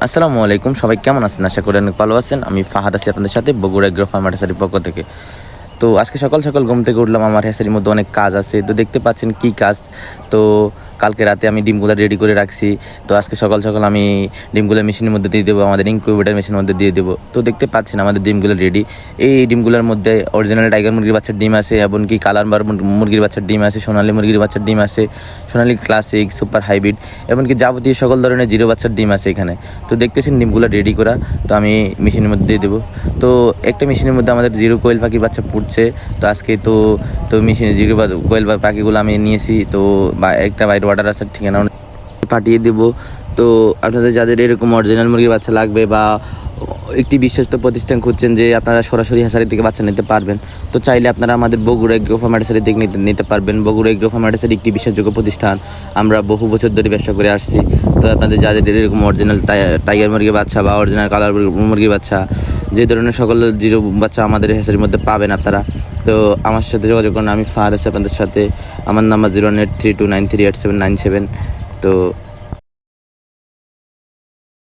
আসসালামু আলাইকুম, সবাই কেমন আছেন? আশা করি অনেক ভালো আছেন। আমি ফাহাদ আছি আপনাদের সাথে বগুড়া এগ্রো ফার্মার হ্যাচারির পক্ষ থেকে। তো আজকে সকাল সকাল ঘুম থেকে উঠলাম, আমার হ্যাচারির মধ্যে অনেক কাজ আছে। তো দেখতে পাচ্ছেন কি কাজ। তো কালকে রাতে আমি ডিমগুলো রেডি করে রাখছি। তো আজকে সকাল সকাল আমি ডিমগুলো মেশিনের মধ্যে দিয়ে দেবো, আমাদের ইনকিউবেটার মেশিনের মধ্যে দিয়ে দেবো। তো দেখতে পাচ্ছেন আমাদের ডিমগুলো রেডি। এই ডিমগুলোর মধ্যে অরিজিনাল টাইগার মুরগির বাচ্চার ডিম আছে, এমনকি কালার বার মুরগির বাচ্চার ডিম আছে, সোনালী মুরগির বাচ্চার ডিম আছে, সোনালী ক্লাসিক, সুপার হাইব্রিড, এমনকি যাবতীয় সকল ধরনের জিরো বাচ্চার ডিম আছে এখানে। তো দেখতেছেন ডিমগুলো রেডি করা। তো আমি মেশিনের মধ্যে দিয়ে দেবো। তো একটা মেশিনের মধ্যে আমাদের জিরো কোয়েল পাখির বাচ্চা ফুটছে। তো আজকে তো তো মেশিনে জিরো কোয়েল পাখিগুলো আমি নিয়েছি। তো একটা বাইরে অর্ডার আছে, ঠিকানা পাঠিয়ে দেবো। তো আপনাদের যাদের এরকম অরিজিনাল মুরগির বাচ্চা লাগবে বা একটি বিশ্বস্ত প্রতিষ্ঠান খুঁজছেন যে আপনারা সরাসরি হ্যাচারি থেকে বাচ্চা নিতে পারবেন, তো চাইলে আপনারা আমাদের বগুড়া এগ্রো ফার্ম হ্যাচারি থেকে নিতে পারবেন। বগুড়া এগ্রো ফার্ম হ্যাচারি একটি বিশ্বাসযোগ্য প্রতিষ্ঠান, আমরা বহু বছর ধরে ব্যবসা করে আসছি। তো আপনাদের যাদের এরকম অরিজিনাল টাইগার মুরগির বাচ্চা বা অরিজিনাল কালার মুরগির বাচ্চা, যে ধরনের সকল জিরো বাচ্চা আমাদের হ্যাচারির মধ্যে পাবেন আপনারা। তো আমার সাথে যোগাযোগ করুন, আমি ফাহাদ আছি আপনাদের সাথে। আমার নাম্বার 08329387997। তো